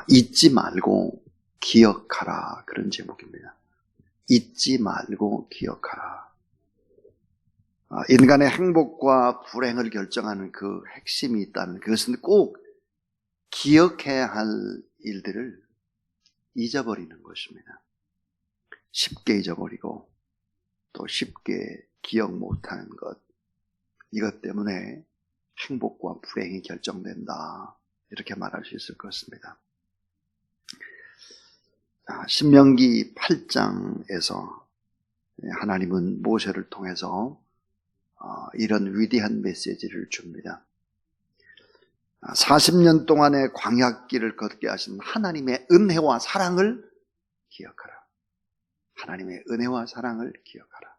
잊지 말고 기억하라, 그런 제목입니다. 잊지 말고 기억하라. 인간의 행복과 불행을 결정하는 그 핵심이 있다면 그것은 꼭 기억해야 할 일들을 잊어버리는 것입니다. 쉽게 잊어버리고 또 쉽게 기억 못하는 것, 이것 때문에 행복과 불행이 결정된다, 이렇게 말할 수 있을 것입니다. 신명기 8장에서 하나님은 모세를 통해서 이런 위대한 메시지를 줍니다. 40년 동안의 광야길을 걷게 하신 하나님의 은혜와 사랑을 기억하라. 하나님의 은혜와 사랑을 기억하라.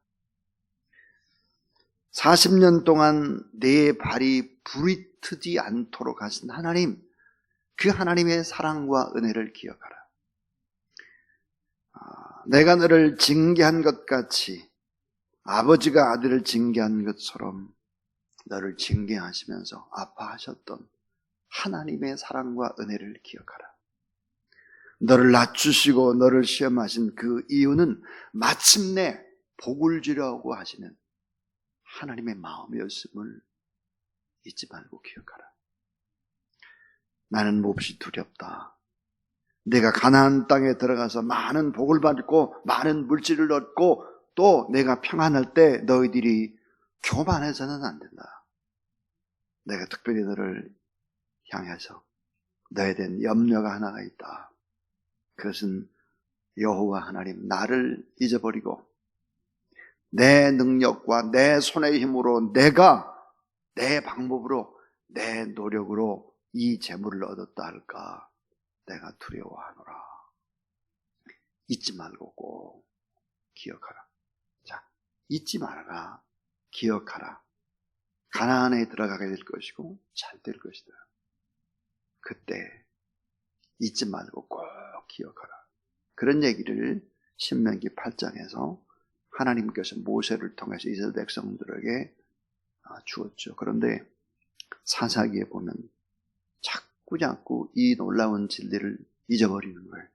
40년 동안 내 발이 불이 트지 않도록 하신 하나님, 그 하나님의 사랑과 은혜를 기억하라. 내가 너를 징계한 것 같이 아버지가 아들을 징계한 것처럼 너를 징계하시면서 아파하셨던 하나님의 사랑과 은혜를 기억하라. 너를 낮추시고 너를 시험하신 그 이유는 마침내 복을 주려고 하시는 하나님의 마음이었음을 잊지 말고 기억하라. 나는 몹시 두렵다. 내가 가나안 땅에 들어가서 많은 복을 받고 많은 물질을 얻고 또 내가 평안할 때 너희들이 교만해서는 안 된다. 내가 특별히 너를 향해서 너에 대한 염려가 하나가 있다. 그것은 여호와 하나님, 나를 잊어버리고 내 능력과 내 손의 힘으로 내가 내 방법으로 내 노력으로 이 재물을 얻었다 할까 내가 두려워하노라. 잊지 말고 꼭 기억하라. 자, 잊지 말아라. 기억하라. 가나안에 들어가게 될 것이고 잘 될 것이다. 그때 잊지 말고 꼭 기억하라. 그런 얘기를 신명기 8장에서 하나님께서 모세를 통해서 이스라엘 백성들에게 주었죠. 그런데 사사기에 보면 자꾸 이 놀라운 진리를 잊어버리는 거예요.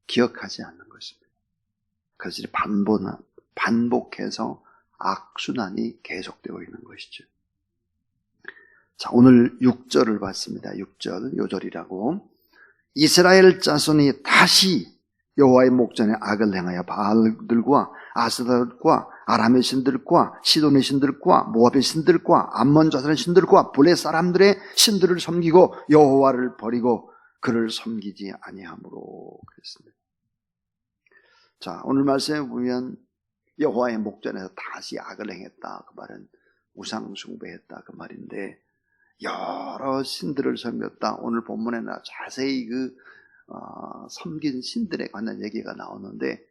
기억하지 않는 것입니다. 그것이 반복해서 악순환이 계속되고 있는 것이죠. 자, 오늘 6절을 봤습니다. 6절, 요절이라고. 이스라엘 자손이 다시 여호와의 목전에 악을 행하여 바알들과 아스타롯과 아람의 신들과 시돈의 신들과 모압의 신들과 암몬 자손의 신들과 블레 사람들의 신들을 섬기고 여호와를 버리고 그를 섬기지 아니함으로 그랬습니다. 자, 오늘 말씀에 보면 여호와의 목전에서 다시 악을 행했다, 그 말은 우상 숭배했다, 그 말인데 여러 신들을 섬겼다. 오늘 본문에는 자세히 섬긴 신들에 관한 얘기가 나오는데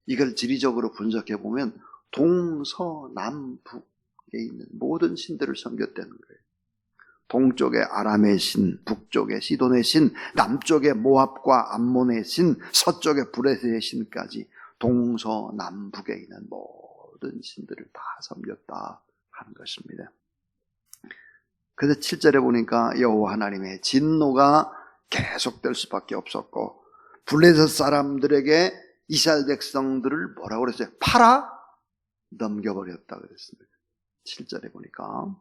이걸 지리적으로 분석해 보면 동서남북에 있는 모든 신들을 섬겼다는 거예요. 동쪽에 아람의 신, 북쪽에 시돈의 신, 남쪽에 모압과 암몬의 신, 서쪽에 브레스의 신까지 동서남북에 있는 모든 신들을 다 섬겼다 하는 것입니다. 그래서 7절에 보니까 여호와 하나님의 진노가 계속될 수밖에 없었고 블레셋 사람들에게 이스라엘 백성들을 뭐라고 그랬어요? 팔아 넘겨버렸다 그랬습니다. 7절에 보니까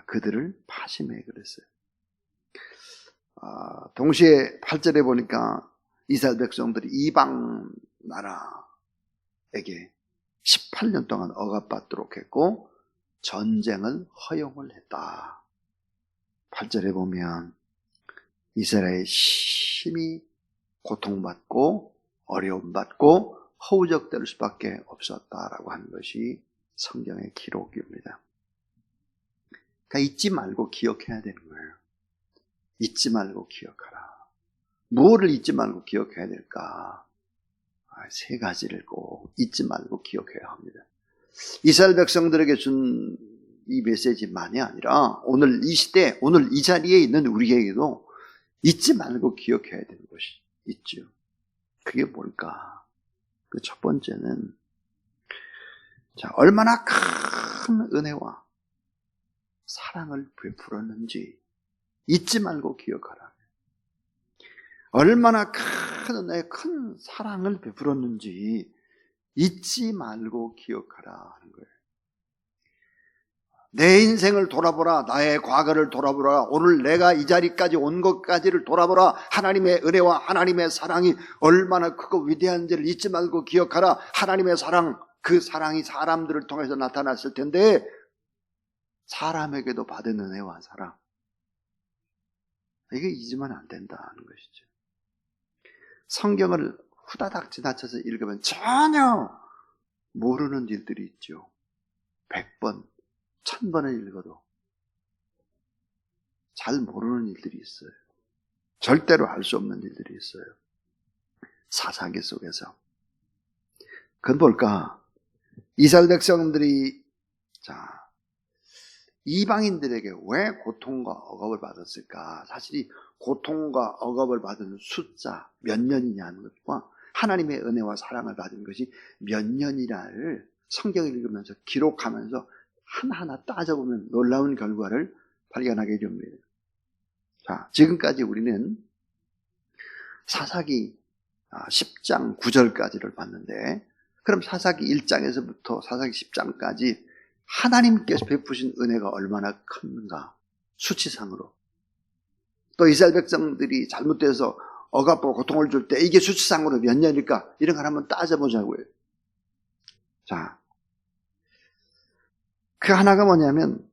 그들을 파심해 그랬어요. 동시에 8절에 보니까 이스라엘 백성들이 이방 나라에게 18년 동안 억압받도록 했고 전쟁을 허용을 했다. 8절에 보면 이스라엘이 심히 고통받고 어려움받고 허우적될 수밖에 없었다라고 하는 것이 성경의 기록입니다. 그러니까 잊지 말고 기억해야 되는 거예요. 잊지 말고 기억하라. 무엇을 잊지 말고 기억해야 될까? 세 가지를 꼭 잊지 말고 기억해야 합니다. 이스라엘 백성들에게 준 이 메시지만이 아니라 오늘 이 시대, 오늘 이 자리에 있는 우리에게도 잊지 말고 기억해야 되는 것이 있죠. 그게 뭘까? 그 첫 번째는 얼마나 큰 은혜와 사랑을 베풀었는지 잊지 말고 기억하라. 얼마나 큰 은혜, 큰 사랑을 베풀었는지 잊지 말고 기억하라 하는 거예요. 내 인생을 돌아보라. 나의 과거를 돌아보라. 오늘 내가 이 자리까지 온 것까지를 돌아보라. 하나님의 은혜와 하나님의 사랑이 얼마나 크고 위대한지를 잊지 말고 기억하라. 하나님의 사랑, 그 사랑이 사람들을 통해서 나타났을 텐데 사람에게도 받은 은혜와 사랑, 이게 잊으면 안 된다는 것이죠. 성경을 후다닥 지나쳐서 읽으면 전혀 모르는 일들이 있죠. 100번, 1000번을 읽어도 잘 모르는 일들이 있어요. 절대로 알 수 없는 일들이 있어요. 사사기 속에서. 그건 뭘까? 이스라엘 백성들이 이방인들에게 왜 고통과 억압을 받았을까? 사실 이 고통과 억압을 받은 숫자 몇 년이냐는 것과 하나님의 은혜와 사랑을 받은 것이 몇 년이라를 성경을 읽으면서 기록하면서 하나하나 따져보면 놀라운 결과를 발견하게 됩니다. 자, 지금까지 우리는 사사기 10장 9절까지를 봤는데, 그럼 사사기 1장에서부터 사사기 10장까지 하나님께서 베푸신 은혜가 얼마나 큰가, 수치상으로. 또 이스라엘 백성들이 잘못돼서 억압과 고통을 줄 때 이게 수치상으로 몇 년일까, 이런 걸 한번 따져보자고요. 자, 그 하나가 뭐냐면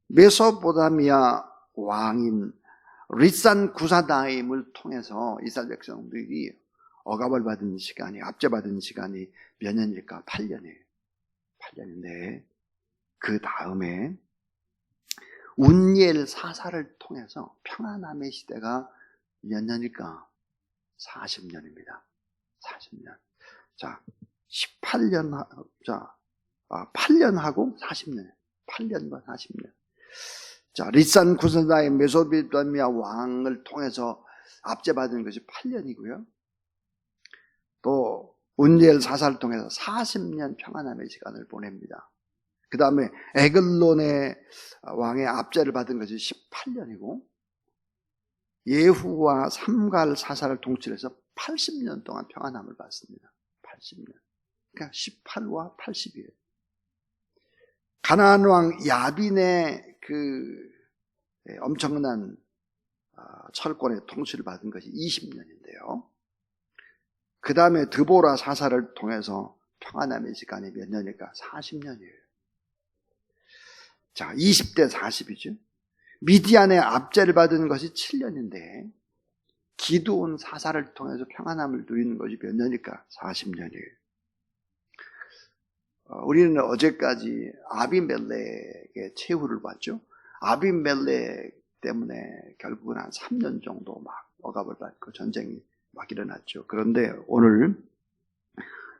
메소포타미아 왕인 리산 구사다임을 통해서 이스라엘 백성들이 억압을 받은 시간이, 압제받은 시간이 몇 년일까? 8년이에요. 8년인데 그 다음에 운니엘 사사를 통해서 평안함의 시대가 몇 년일까? 40년입니다. 40년. 자, 18년, 8년하고 40년. 8년과 40년. 자, 리산 구사다의 메소포타미아 왕을 통해서 압제받은 것이 8년이고요. 또 운니엘 사사를 통해서 40년 평안함의 시간을 보냅니다. 그 다음에 에글론의 왕의 압제를 받은 것이 18년이고, 예후와 삼갈 사사를 통치해서 80년 동안 평안함을 받습니다. 80년. 그러니까 18와 80이에요. 가나안 왕 야빈의 그 엄청난 철권의 통치를 받은 것이 20년인데요. 그 다음에 드보라 사사를 통해서 평안함의 시간이 몇 년일까? 40년이에요. 자, 20대 40이죠. 미디안의 압제를 받은 것이 7년인데 기드온 사사를 통해서 평안함을 누리는 것이 몇 년일까? 40년이에요. 우리는 어제까지 아비멜렉의 최후를 봤죠. 아비멜렉 때문에 결국은 한 3년 정도 막 억압을 받고 전쟁이 막 일어났죠. 그런데 오늘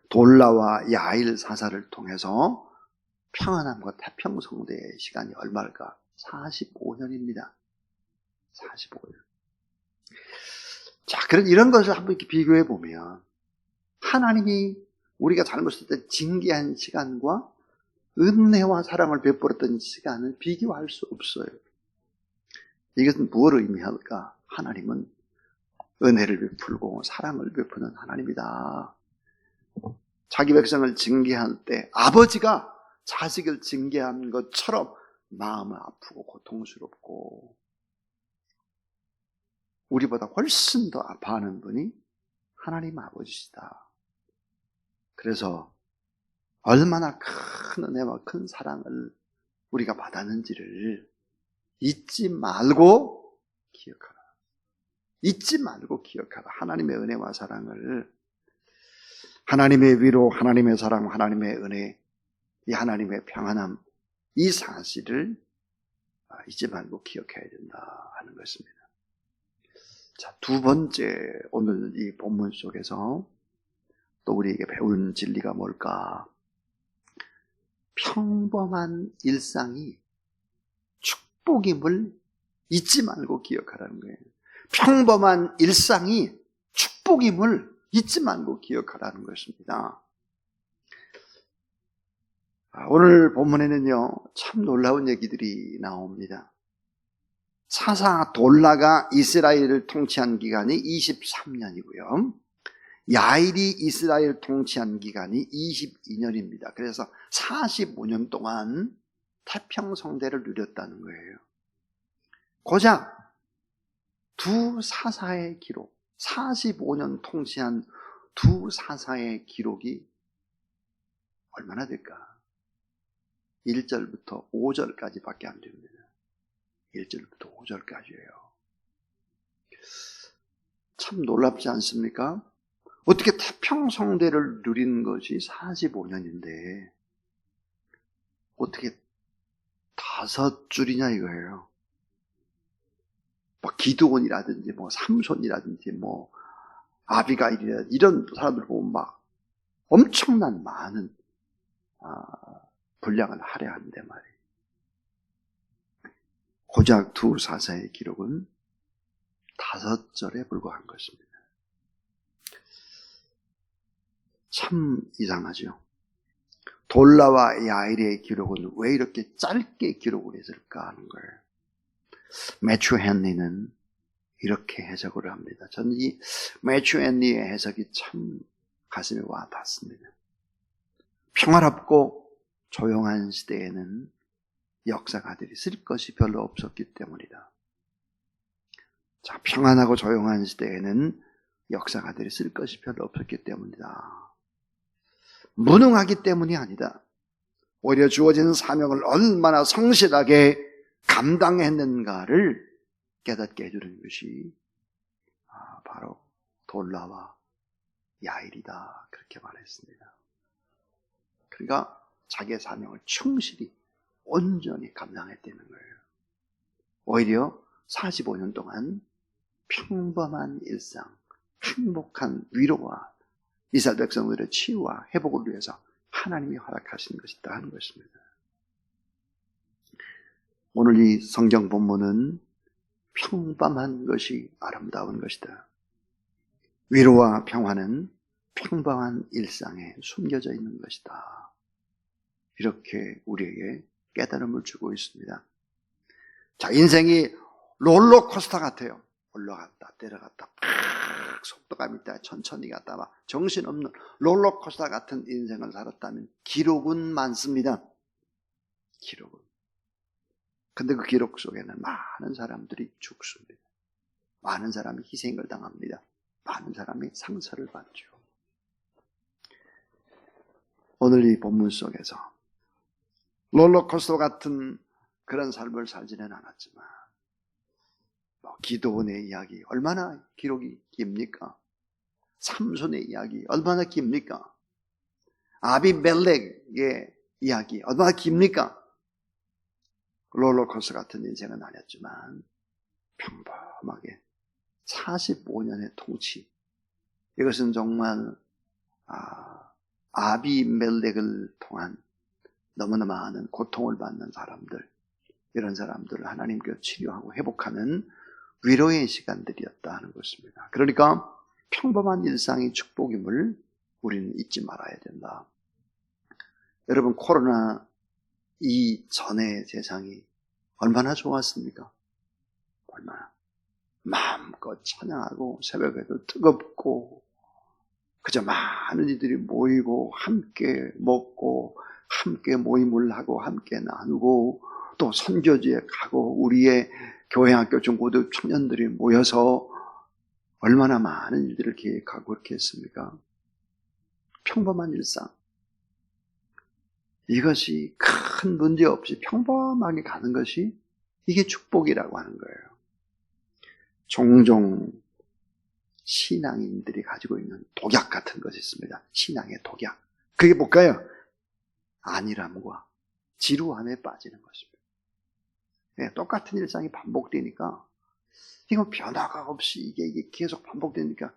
돌라와 야일 사사를 통해서 평안함과 태평성대의 시간이 얼마일까? 45년입니다. 45년. 자, 그런 이런 것을 한번 이렇게 비교해 보면 하나님이 우리가 잘못했을 때 징계한 시간과 은혜와 사랑을 베풀었던 시간을 비교할 수 없어요. 이것은 무엇을 의미할까? 하나님은 은혜를 베풀고 사랑을 베푸는 하나님이다. 자기 백성을 징계할 때 아버지가 자식을 징계한 것처럼 마음은 아프고 고통스럽고 우리보다 훨씬 더 아파하는 분이 하나님 아버지시다. 그래서 얼마나 큰 은혜와 큰 사랑을 우리가 받았는지를 잊지 말고 기억하라. 잊지 말고 기억하라. 하나님의 은혜와 사랑을, 하나님의 위로, 하나님의 사랑, 하나님의 은혜, 이 하나님의 평안함, 이 사실을 잊지 말고 기억해야 된다 하는 것입니다. 자, 두 번째, 오늘 이 본문 속에서 또 우리에게 배운 진리가 뭘까? 평범한 일상이 축복임을 잊지 말고 기억하라는 거예요. 평범한 일상이 축복임을 잊지 말고 기억하라는 것입니다. 오늘 본문에는요, 참 놀라운 얘기들이 나옵니다. 사사 돌라가 이스라엘을 통치한 기간이 23년이고요. 야일이 이스라엘 통치한 기간이 22년입니다. 그래서 45년 동안 태평성대를 누렸다는 거예요. 고작 두 사사의 기록, 45년 통치한 두 사사의 기록이 얼마나 될까? 1절부터 5절까지 밖에 안 됩니다. 1절부터 5절까지예요. 참 놀랍지 않습니까? 어떻게 태평성대를 누린 것이 45년인데 어떻게 5줄이냐 이거예요. 뭐 기드온이라든지 뭐 삼손이라든지 뭐 아비가일이라든지 이런 사람들 보면 막 엄청난 많은 분량을 할애하는데 말이에요. 고작 두 사사의 기록은 5절에 불과한 것입니다. 참 이상하죠. 돌라와 야일의 기록은 왜 이렇게 짧게 기록을 했을까 하는 거예요. 매튜 헨리는 이렇게 해석을 합니다. 저는 이 매튜 헨리의 해석이 참 가슴에 와 닿습니다. 평화롭고 조용한 시대에는 역사가들이 쓸 것이 별로 없었기 때문이다. 자, 평안하고 조용한 시대에는 역사가들이 쓸 것이 별로 없었기 때문이다. 무능하기 때문이 아니다. 오히려 주어진 사명을 얼마나 성실하게 감당했는가를 깨닫게 해주는 것이 바로 돌라와 야일이다. 그렇게 말했습니다. 그러니까 자기의 사명을 충실히 온전히 감당했다는 거예요. 오히려 45년 동안 평범한 일상, 행복한 위로와 이스라엘 백성들의 치유와 회복을 위해서 하나님이 허락하신 것이다 하는 것입니다. 오늘 이 성경 본문은 평범한 것이 아름다운 것이다. 위로와 평화는 평범한 일상에 숨겨져 있는 것이다. 이렇게 우리에게 깨달음을 주고 있습니다. 자, 인생이 롤러코스터 같아요. 올라갔다 내려갔다 팍 속도감 있다 천천히 갔다 막 정신없는 롤러코스터 같은 인생을 살았다면 기록은 많습니다. 기록은. 근데 그 기록 속에는 많은 사람들이 죽습니다. 많은 사람이 희생을 당합니다. 많은 사람이 상처를 받죠. 오늘 이 본문 속에서 롤러코스터 같은 그런 삶을 살지는 않았지만 기드온의 이야기 얼마나 기록이 깁니까? 삼손의 이야기 얼마나 깁니까? 아비멜렉의 이야기 얼마나 깁니까? 롤러코스터 같은 인생은 아니었지만 평범하게 45년의 통치, 이것은 정말 아비멜렉을 통한 너무나 많은 고통을 받는 사람들, 이런 사람들을 하나님께서 치료하고 회복하는 위로의 시간들이었다 하는 것입니다. 그러니까 평범한 일상이 축복임을 우리는 잊지 말아야 된다. 여러분, 코로나 이전의 세상이 얼마나 좋았습니까? 얼마나 마음껏 찬양하고 새벽에도 뜨겁고 그저 많은 이들이 모이고 함께 먹고 함께 모임을 하고 함께 나누고 또 선교지에 가고 우리의 교회, 학교, 중고등 청년들이 모여서 얼마나 많은 일들을 계획하고 그렇게 했습니까? 평범한 일상. 이것이 큰 문제 없이 평범하게 가는 것이 이게 축복이라고 하는 거예요. 종종 신앙인들이 가지고 있는 독약 같은 것이 있습니다. 신앙의 독약. 그게 뭘까요? 안일함과 지루함에 빠지는 것입니다. 네, 똑같은 일상이 반복되니까 이거 변화가 없이 이게 계속 반복되니까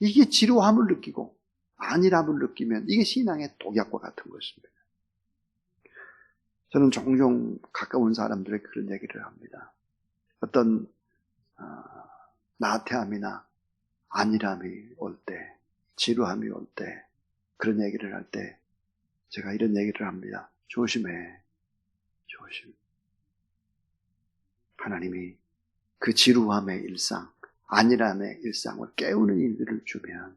이게 지루함을 느끼고 안일함을 느끼면 이게 신앙의 독약과 같은 것입니다. 저는 종종 가까운 사람들의 그런 얘기를 합니다. 어떤 나태함이나 안일함이 올 때, 지루함이 올 때, 그런 얘기를 할 때 제가 이런 얘기를 합니다. 조심해. 조심. 하나님이 그 지루함의 일상, 안일함의 일상을 깨우는 일들을 주면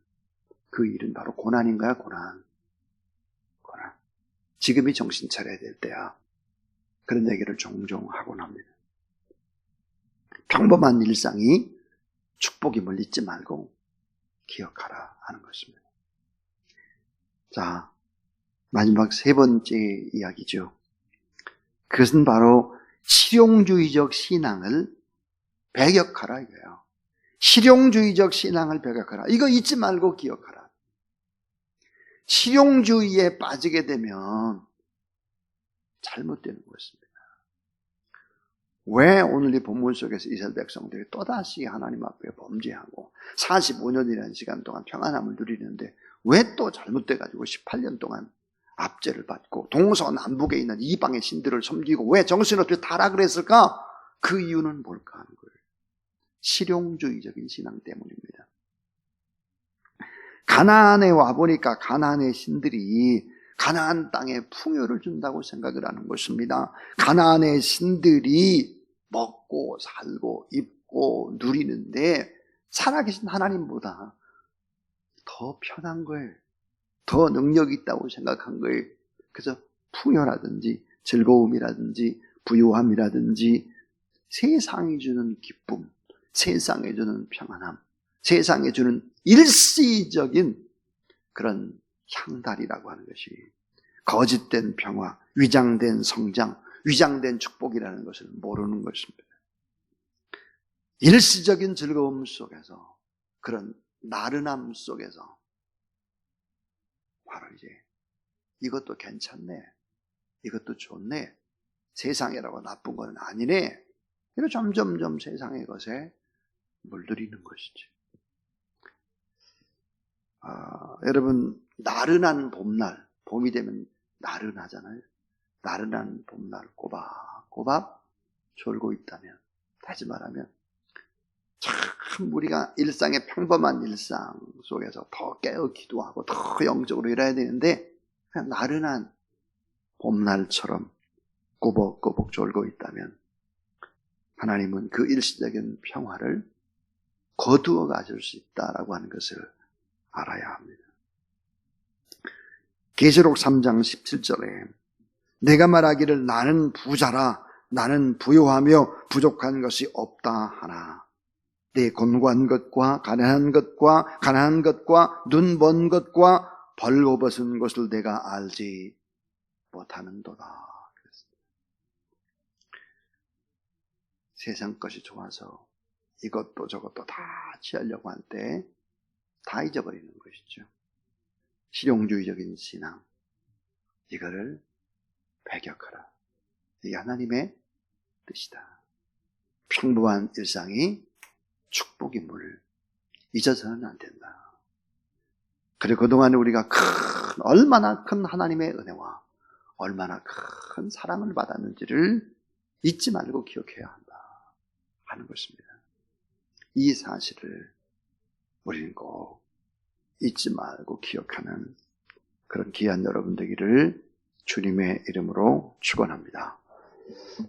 그 일은 바로 고난인가요? 고난. 지금이 정신 차려야 될 때야. 그런 얘기를 종종 하곤 합니다. 평범한 일상이 축복임을 잊지 말고 기억하라 하는 것입니다. 자, 마지막 세 번째 이야기죠. 그것은 바로 실용주의적 신앙을 배격하라 이거예요. 실용주의적 신앙을 배격하라. 이거 잊지 말고 기억하라. 실용주의에 빠지게 되면 잘못되는 것입니다. 왜 오늘 이 본문 속에서 이스라엘 백성들이 또다시 하나님 앞에 범죄하고 45년이라는 시간 동안 평안함을 누리는데 왜 또 잘못돼가지고 18년 동안 압제를 받고 동서남북에 있는 이방의 신들을 섬기고 왜 정신없이 타락을 했을까? 그 이유는 뭘까 하는 거예요. 실용주의적인 신앙 때문입니다. 가나안에 와보니까 가나안의 신들이 가나안 땅에 풍요를 준다고 생각을 하는 것입니다. 가나안의 신들이 먹고 살고 입고 누리는데 살아계신 하나님보다 더 편한 거예요. 더 능력이 있다고 생각한 거예요. 그래서 풍요라든지 즐거움이라든지 부유함이라든지 세상이 주는 기쁨, 세상에 주는 평안함, 세상에 주는 일시적인 그런 향달이라고 하는 것이 거짓된 평화, 위장된 성장, 위장된 축복이라는 것을 모르는 것입니다. 일시적인 즐거움 속에서, 그런 나른함 속에서 바로 이제 이것도 괜찮네, 이것도 좋네, 세상이라고 나쁜 건 아니네, 이거 점점점 세상의 것에 물들이는 것이지. 여러분, 나른한 봄날, 봄이 되면 나른하잖아요. 나른한 봄날 꼬박꼬박 졸고 있다면, 다시 말하면 참 우리가 일상의 평범한 일상 속에서 더 깨어 기도하고 더 영적으로 일해야 되는데 그냥 나른한 봄날처럼 꼬박꼬박 졸고 있다면 하나님은 그 일시적인 평화를 거두어 가질 수 있다라고 하는 것을 알아야 합니다. 계시록 3장 17절에 내가 말하기를 나는 부자라, 나는 부요하며 부족한 것이 없다 하나 내 곤고한 것과 가난한 것과 눈 먼 것과 벌거벗은 것을 내가 알지 못하는도다. 세상 것이 좋아서 이것도 저것도 다 취하려고 할 때 다 잊어버리는 것이죠. 실용주의적인 신앙, 이거를 배격하라. 이게 하나님의 뜻이다. 평범한 일상이 축복임을 잊어서는 안 된다. 그리고 그동안 우리가 얼마나 큰 하나님의 은혜와 얼마나 큰 사랑을 받았는지를 잊지 말고 기억해야 한다 하는 것입니다. 이 사실을 우리는 꼭 잊지 말고 기억하는 그런 귀한 여러분 되기를 주님의 이름으로 축원합니다.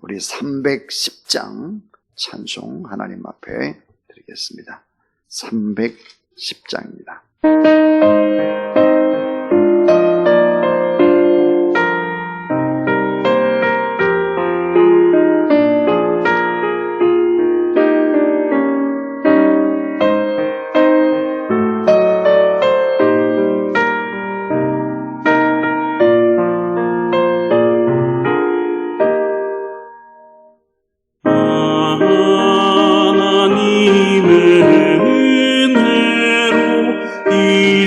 우리 310장 찬송 하나님 앞에 드리겠습니다. 310장입니다. 하나님의 은혜로 이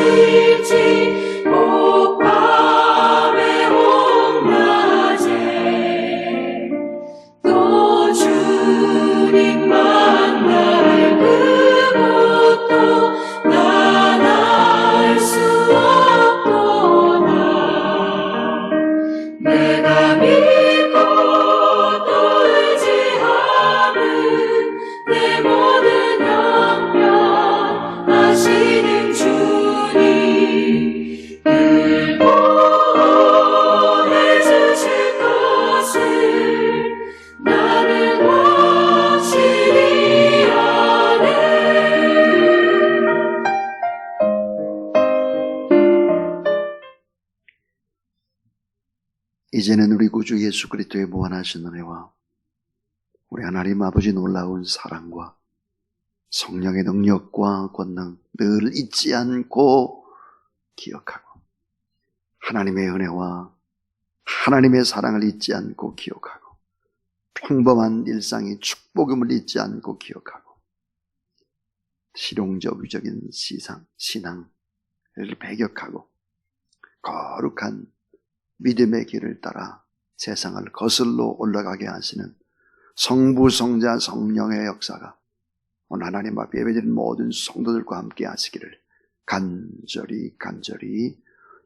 하실지 꼭 밤에 온낮에 또 주님 만날 그곳도 난 알 수 없도다. 내가 믿고 또 의지하는 내 모든 영역 아시는 주님 늘 보호해 주실 것을 나는 확실히 아네. 이제는 우리 구주 예수 그리스도의 무한하신 은혜와 우리 하나님 아버지 놀라운 사랑과 성령의 능력과 권능 늘 잊지 않고 기억하고, 하나님의 은혜와 하나님의 사랑을 잊지 않고 기억하고, 평범한 일상의 축복임을 잊지 않고 기억하고, 실용적인 신앙을 배격하고 거룩한 믿음의 길을 따라 세상을 거슬러 올라가게 하시는 성부, 성자, 성령의 역사가 오늘 하나님 앞에 예배드린 모든 성도들과 함께 하시기를 간절히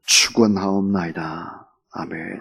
축원하옵나이다. 아멘.